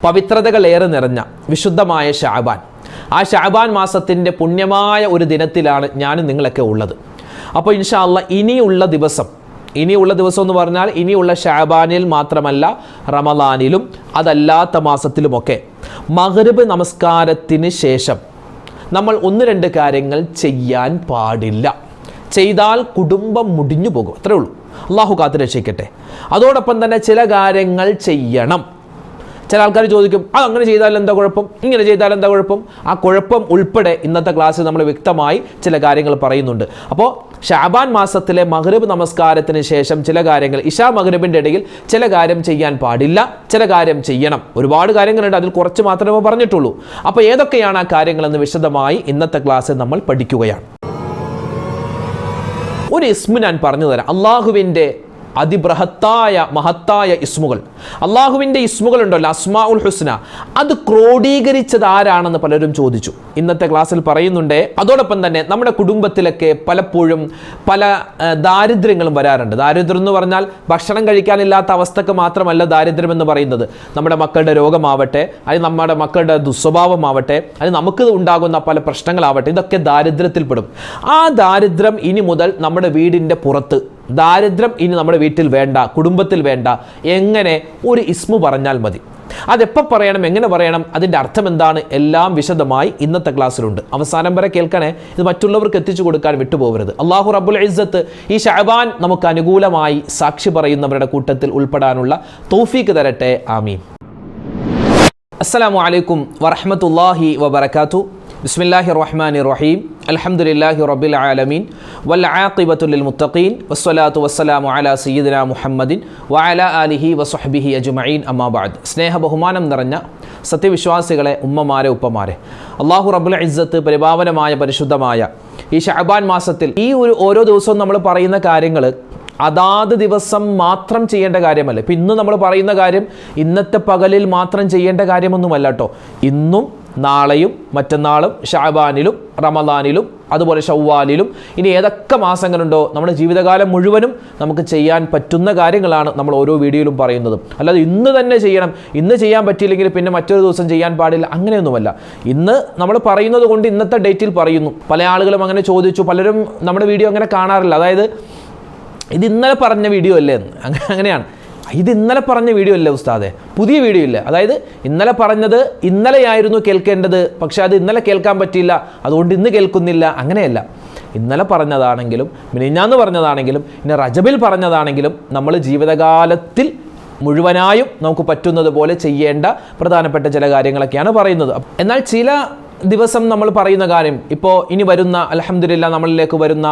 പവിത്രതകളേറെ നിറഞ്ഞ വിശുദ്ധമായ ഷഅബാൻ, ആ ഷഅബാൻ മാസത്തിൻ്റെ പുണ്യമായ ഒരു ദിനത്തിലാണ് ഞാനും നിങ്ങളൊക്കെ ഉള്ളത്. അപ്പോൾ ഇൻഷാ അല്ലാഹ് ഇനിയുള്ള ദിവസം എന്ന് പറഞ്ഞാൽ ഇനിയുള്ള ഷഅബാനിൽ മാത്രമല്ല, റമളാനിലും അതല്ലാത്ത മാസത്തിലുമൊക്കെ മഗ്രിബ് നമസ്കാരത്തിന് ശേഷം നമ്മൾ ഒന്ന് രണ്ട് കാര്യങ്ങൾ ചെയ്യാൻ പാടില്ല. ചെയ്താൽ കുടുംബം മുടിഞ്ഞു പോകും. അത്രേ ഉള്ളൂ. അള്ളാഹു കാത്ത് രക്ഷിക്കട്ടെ. അതോടൊപ്പം തന്നെ ചില കാര്യങ്ങൾ ചെയ്യണം. ചില ആൾക്കാർ ചോദിക്കും, അങ്ങനെ ചെയ്താൽ എന്താ കുഴപ്പം, ഇങ്ങനെ ചെയ്താൽ എന്താ കുഴപ്പം? ആ കുഴപ്പം ഉൾപ്പെടെ ഇന്നത്തെ ക്ലാസ്സിൽ നമ്മൾ വ്യക്തമായി ചില കാര്യങ്ങൾ പറയുന്നുണ്ട്. അപ്പോൾ ഷഅബാൻ മാസത്തിലെ മഗ്രിബ് നമസ്കാരത്തിന് ശേഷം ചില കാര്യങ്ങൾ, ഇശാ മഗ്രിബിൻ്റെ ഇടയിൽ ചില കാര്യം ചെയ്യാൻ പാടില്ല, ചില കാര്യം ചെയ്യണം. ഒരുപാട് കാര്യങ്ങളുണ്ട്, അതിൽ കുറച്ച് മാത്രമേ പറഞ്ഞിട്ടുള്ളൂ. അപ്പോൾ ഏതൊക്കെയാണ് ആ കാര്യങ്ങളെന്ന് വിശദമായി ഇന്നത്തെ ക്ലാസ്സിൽ നമ്മൾ പഠിക്കുകയാണ്. ഒരു ഇസ്മു ഞാൻ പറഞ്ഞു തരാം. അള്ളാഹുവിൻ്റെ അതിബൃഹത്തായ മഹത്തായ ഇസ്മുകൾ, അള്ളാഹുവിൻ്റെ ഇസ്മുകൾ ഉണ്ടല്ലോ, അസ്മാഉൽ ഹുസ്ന, അത് ക്രോഡീകരിച്ചത് ആരാണെന്ന് പലരും ചോദിച്ചു. ഇന്നത്തെ ക്ലാസ്സിൽ പറയുന്നുണ്ട്. അതോടൊപ്പം തന്നെ നമ്മുടെ കുടുംബത്തിലൊക്കെ പലപ്പോഴും പല ദാരിദ്ര്യങ്ങളും വരാറുണ്ട്. ദാരിദ്ര്യം എന്ന് പറഞ്ഞാൽ ഭക്ഷണം കഴിക്കാനില്ലാത്ത അവസ്ഥക്ക് മാത്രമല്ല ദാരിദ്ര്യം എന്ന് പറയുന്നത്. നമ്മുടെ മക്കളുടെ രോഗമാവട്ടെ, അല്ലെങ്കിൽ നമ്മുടെ മക്കളുടെ ദുസ്വഭാവമാവട്ടെ, അല്ലെങ്കിൽ നമുക്ക് ഉണ്ടാകുന്ന പല പ്രശ്നങ്ങളാവട്ടെ, ഇതൊക്കെ ദാരിദ്ര്യത്തിൽപ്പെടും. ആ ദാരിദ്ര്യം ഇനി മുതൽ നമ്മുടെ വീടിൻ്റെ പുറത്ത്, ദാരിദ്ര്യം ഇനി നമ്മുടെ വീട്ടിൽ വേണ്ട, കുടുംബത്തിൽ വേണ്ട. എങ്ങനെ? ഒരു ഇസ്മു പറഞ്ഞാൽ മതി. അതെപ്പോൾ പറയണം, എങ്ങനെ പറയണം, അതിൻ്റെ അർത്ഥം എന്താണ്, എല്ലാം വിശദമായി ഇന്നത്തെ ക്ലാസ്സിലുണ്ട്. അവസാനം വരെ കേൾക്കണേ. ഇത് മറ്റുള്ളവർക്ക് എത്തിച്ചു കൊടുക്കാൻ വിട്ടുപോകരുത്. അല്ലാഹു റബ്ബുൽ ഇസ്സത്ത് ഈ ഷഅബാൻ നമുക്ക് അനുകൂലമായി സാക്ഷി പറയുന്നവരുടെ കൂട്ടത്തിൽ ഉൾപ്പെടാനുള്ള തൗഫീക്ക് തരട്ടെ. ആമീൻ. അസ്സലാമു അലൈക്കും വറഹ്മത്തുള്ളാഹി വബറകാതുഹു. ബിസ്മില്ലാഹിർ റഹ്മാനിർ റഹീം. അൽഹംദുലില്ലാഹി റബ്ബിൽ ആലമീൻ വൽ ആഖിബത്തു ലിൽ മുത്തഖീൻ വസ്സലാത്തു വസ്സലാമു അലാ സയ്യിദിനാ മുഹമ്മദിൻ വഅലാ ആലിഹി വസ്വഹ്ബിഹി അജ്മഈൻ. അമ്മാ ബഅദ്. സ്നേഹ ബഹുമാനം നിറഞ്ഞ സത്യവിശ്വാസികളെ, ഉമ്മമാരെ, ഉപ്പമാരെ, അല്ലാഹു റബ്ബുൽ ഇസ്സത്ത് പരിപാവനമായ പരിശുദ്ധമായ ഈ ഷഅബാൻ മാസത്തിൽ ഈ ഓരോ ദിവസവും നമ്മൾ പറയുന്ന കാര്യങ്ങൾ അതാത് ദിവസം മാത്രം ചെയ്യേണ്ട കാര്യമല്ല. ഇപ്പം ഇന്ന് നമ്മൾ പറയുന്ന കാര്യം ഇന്നത്തെ പകലിൽ മാത്രം ചെയ്യേണ്ട കാര്യമൊന്നുമല്ല കേട്ടോ. ഇന്നും നാളെയും മറ്റന്നാളും ഷഅബാനിലും റമളാനിലും അതുപോലെ ശവ്വാലിലും ഇനി ഏതൊക്കെ മാസങ്ങളുണ്ടോ നമ്മുടെ ജീവിതകാലം മുഴുവനും നമുക്ക് ചെയ്യാൻ പറ്റുന്ന കാര്യങ്ങളാണ് നമ്മൾ ഓരോ വീഡിയോയിലും പറയുന്നത്. അല്ലാതെ ഇന്ന് തന്നെ ചെയ്യണം, ഇന്ന് ചെയ്യാൻ പറ്റിയില്ലെങ്കിൽ പിന്നെ മറ്റൊരു ദിവസം ചെയ്യാൻ പാടില്ല, അങ്ങനെയൊന്നുമല്ല. ഇന്ന് നമ്മൾ പറയുന്നത് കൊണ്ട് ഇന്നത്തെ ഡേറ്റിൽ പറയുന്നു. പല ആളുകളും അങ്ങനെ ചോദിച്ചു. പലരും നമ്മുടെ വീഡിയോ അങ്ങനെ കാണാറില്ല. അതായത് ഇത് ഇന്നലെ പറഞ്ഞ വീഡിയോ അല്ലേ എന്ന്. അങ്ങനെയാണ്. ഇത് ഇന്നലെ പറഞ്ഞ വീഡിയോ അല്ലേ ഉസ്താദെ, പുതിയ വീഡിയോ ഇല്ല. അതായത് ഇന്നലെ പറഞ്ഞത് ഇന്നലെയായിരുന്നു കേൾക്കേണ്ടത്, പക്ഷെ അത് ഇന്നലെ കേൾക്കാൻ പറ്റിയില്ല, അതുകൊണ്ട് ഇന്ന് കേൾക്കുന്നില്ല. അങ്ങനെയല്ല. ഇന്നലെ പറഞ്ഞതാണെങ്കിലും മിനിഞ്ഞാന്ന് പറഞ്ഞതാണെങ്കിലും ഇനി റജബിൽ പറഞ്ഞതാണെങ്കിലും നമ്മൾ ജീവിതകാലത്തിൽ മുഴുവനായും നമുക്ക് പറ്റുന്നത് പോലെ ചെയ്യേണ്ട പ്രധാനപ്പെട്ട ചില കാര്യങ്ങളൊക്കെയാണ് പറയുന്നത്. എന്നാൽ ചില ദിവസം നമ്മൾ പറയുന്ന കാര്യം, ഇപ്പോൾ ഇനി വരുന്ന അൽഹംദുലില്ലാ നമ്മളിലേക്ക് വരുന്ന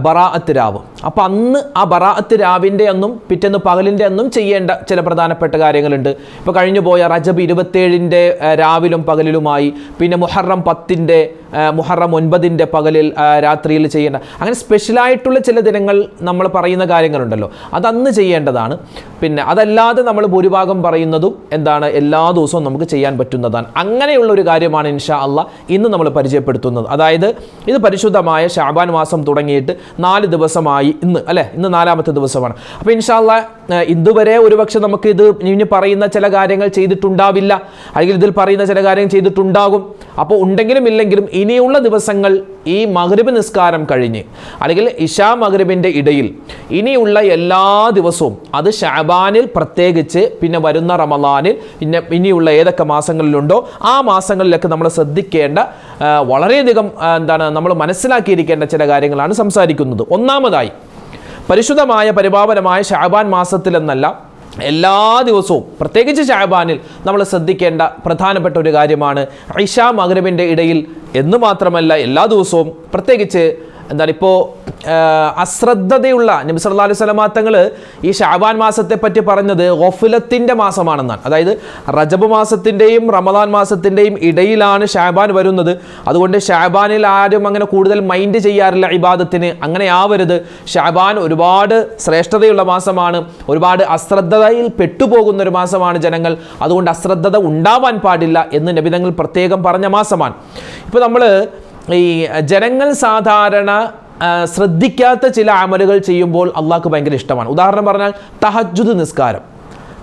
ബറാഅത്ത് രാവ്, അപ്പോൾ അന്ന് ആ ബറാഅത്ത് രാവിൻ്റെ അന്നും പിറ്റേന്ന് പകലിൻ്റെ അന്നും ചെയ്യേണ്ട ചില പ്രധാനപ്പെട്ട കാര്യങ്ങളുണ്ട്. ഇപ്പോൾ കഴിഞ്ഞു പോയ റജബ് 27-ൻ്റെ രാവിലും പകലിലുമായി, പിന്നെ മുഹറം 10-ൻ്റെ മുഹറം 9-ൻ്റെ പകലിൽ രാത്രിയിൽ ചെയ്യേണ്ട, അങ്ങനെ സ്പെഷ്യലായിട്ടുള്ള ചില ദിനങ്ങൾ നമ്മൾ പറയുന്ന കാര്യങ്ങളുണ്ടല്ലോ, അതന്ന് ചെയ്യേണ്ടതാണ്. പിന്നെ അതല്ലാതെ നമ്മൾ ഭൂരിഭാഗം പറയുന്നതും എന്താണ്, എല്ലാ ദിവസവും നമുക്ക് ചെയ്യാൻ പറ്റുന്നതാണ്. അങ്ങനെയുള്ള ഒരു കാര്യമാണ് ഇൻഷാ അല്ലാഹ് ഇന്ന് നമ്മൾ പരിചയപ്പെടുത്തുന്നത്. അതായത് ഇത് പരിശുദ്ധമായ ഷഅബാൻ മാസം തുടങ്ങിയിട്ട് 4 ദിവസമായി. ഇന്ന് 4ാമത്തെ ദിവസമാണ്. അപ്പോൾ ഇൻഷാ അല്ലാഹ് ഇതുവരെ ഒരുപക്ഷെ നമുക്ക് ഇത് ഇനി പറയുന്ന ചില കാര്യങ്ങൾ ചെയ്തിട്ടുണ്ടാവില്ല, അല്ലെങ്കിൽ ഇതിൽ പറയുന്ന ചില കാര്യങ്ങൾ ചെയ്തിട്ടുണ്ടാകും. അപ്പോൾ ഉണ്ടെങ്കിലും ഇല്ലെങ്കിലും ഇനിയുള്ള ദിവസങ്ങൾ ഈ മഗ്രിബ് നിസ്കാരം കഴിഞ്ഞ് അല്ലെങ്കിൽ ഇശാ മഗ്രിബിൻ്റെ ഇടയിൽ ഇനിയുള്ള എല്ലാ ദിവസവും, അത് ഷഅബാനിൽ പ്രത്യേകിച്ച്, പിന്നെ വരുന്ന റമളാനിൽ, പിന്നെ ഇനിയുള്ള ഏതൊക്കെ മാസങ്ങളിലുണ്ടോ ആ മാസങ്ങളിലൊക്കെ നമ്മൾ ശ്രദ്ധിക്കേണ്ട വളരെയധികം നമ്മൾ മനസ്സിലാക്കിയിരിക്കേണ്ട ചില കാര്യങ്ങളാണ് സംസാരിക്കുന്നത്. ഒന്നാമതായി, പരിശുദ്ധമായ പരിപാവനമായ ഷഅബാൻ മാസത്തിലെന്നല്ല, എല്ലാ ദിവസവും പ്രത്യേകിച്ച് ഷഅബാനിൽ നമ്മൾ ശ്രദ്ധിക്കേണ്ട പ്രധാനപ്പെട്ട ഒരു കാര്യമാണ് ഇശാ മഗ്രിബിൻ്റെ ഇടയിൽ എന്ന് മാത്രമല്ല എല്ലാ ദിവസവും പ്രത്യേകിച്ച് ഇപ്പോൾ അശ്രദ്ധതയുള്ള നബി സല്ലല്ലാഹു അലൈഹി വസല്ലം തങ്ങൾ ഈ ഷഅബാൻ മാസത്തെ പറ്റി പറഞ്ഞത് ഗഫലത്തിൻ്റെ മാസമാണെന്നാണ്. അതായത് റജബ് മാസത്തിൻ്റെയും റമളാൻ മാസത്തിൻ്റെയും ഇടയിലാണ് ഷഅബാൻ വരുന്നത്. അതുകൊണ്ട് ഷഅബാനിൽ ആരും അങ്ങനെ കൂടുതൽ മൈൻഡ് ചെയ്യാറില്ല ഇബാദത്തിന്. അങ്ങനെ ആവരുത്. ഷഅബാൻ ഒരുപാട് ശ്രേഷ്ഠതയുള്ള മാസമാണ്, ഒരുപാട് അശ്രദ്ധതയിൽ പെട്ടുപോകുന്ന ഒരു മാസമാണ് ജനങ്ങൾ. അതുകൊണ്ട് അശ്രദ്ധത ഉണ്ടാവാൻ പാടില്ല എന്ന് നബി തങ്ങൾ പ്രത്യേകം പറഞ്ഞ മാസമാണ്. ഇപ്പോൾ നമ്മൾ ഈ ജനങ്ങൾ സാധാരണ ശ്രദ്ധിക്കാത്ത ചില അമലുകൾ ചെയ്യുമ്പോൾ അള്ളാഹ്ക്ക് ഭയങ്കര ഇഷ്ടമാണ്. ഉദാഹരണം പറഞ്ഞാൽ തഹജ്ജുദ് നിസ്കാരം.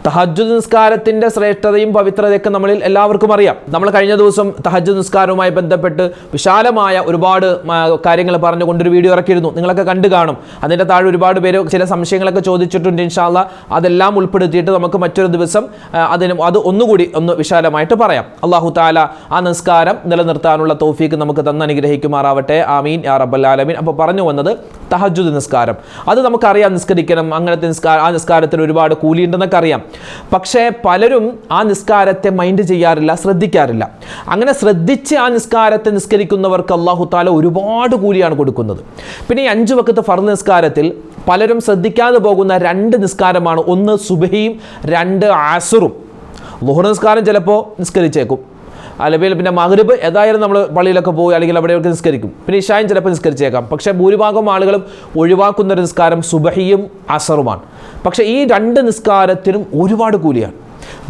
തഹജ്ജുദ് നിസ്കാരത്തിൻ്റെ ശ്രേഷ്ഠതയും പവിത്രതയൊക്കെ നമ്മളിൽ എല്ലാവർക്കും അറിയാം. നമ്മൾ കഴിഞ്ഞ ദിവസം തഹജ്ജുദ് നിസ്കാരവുമായി ബന്ധപ്പെട്ട് വിശാലമായ ഒരുപാട് കാര്യങ്ങൾ പറഞ്ഞുകൊണ്ടൊരു വീഡിയോ ഇറക്കിയിരുന്നു. നിങ്ങളൊക്കെ കണ്ടു കാണും. അതിൻ്റെ താഴെ ഒരുപാട് പേര് ചില സംശയങ്ങളൊക്കെ ചോദിച്ചിട്ടുണ്ട്. ഇൻഷാ അല്ലാഹ് അതെല്ലാം ഉൾപ്പെടുത്തിയിട്ട് നമുക്ക് മറ്റൊരു ദിവസം അത് ഒന്നുകൂടി വിശാലമായിട്ട് പറയാം. അല്ലാഹു തആല ആ നിസ്കാരം നിലനിർത്താനുള്ള തൗഫീക്ക് നമുക്ക് അനുഗ്രഹിക്കുമാറാവട്ടെ. ആമീൻ യാ റബ്ബൽ ആലമീൻ. അപ്പോൾ പറഞ്ഞു വന്നത് തഹജ്ജുദ് നിസ്കാരം, അത് നമുക്കറിയാം, നിസ്കരിക്കണം. അങ്ങനത്തെ ആ നിസ്കാരത്തിന് ഒരുപാട് കൂലിയുണ്ടെന്നൊക്കെ അറിയാം. പക്ഷേ പലരും ആ നിസ്കാരത്തെ മൈൻഡ് ചെയ്യാറില്ല, ശ്രദ്ധിക്കാറില്ല. അങ്ങനെ ശ്രദ്ധിച്ച് ആ നിസ്കാരത്തെ നിസ്കരിക്കുന്നവർക്ക് അല്ലാഹു തആല ഒരുപാട് കൂലിയാണ് കൊടുക്കുന്നത്. പിന്നെ ഈ 5 വഖത്ത് ഫർദ് നിസ്കാരത്തിൽ പലരും ശ്രദ്ധിക്കാതെ പോകുന്ന 2 നിസ്കാരമാണ്. ഒന്ന് സുബ്ഹിയും 2 അസ്റും. ളുഹർ നിസ്കാരം ചിലപ്പോൾ നിസ്കരിച്ചേക്കും, അല്ലെങ്കിൽ പിന്നെ മഗ്രിബ് ഏതായാലും നമ്മൾ പള്ളിയിലൊക്കെ പോയി അല്ലെങ്കിൽ അവിടെയൊക്കെ നിസ്കരിക്കും. പിന്നെ ഇശായും ചിലപ്പോൾ നിസ്കരിച്ചേക്കാം. പക്ഷേ ഭൂരിഭാഗം ആളുകളും ഒഴിവാക്കുന്നൊരു നിസ്കാരം സുബ്ഹിയും അസറുമാണ്. പക്ഷേ ഈ 2 നിസ്കാരത്തിനും ഒരുപാട് കൂലിയാണ്.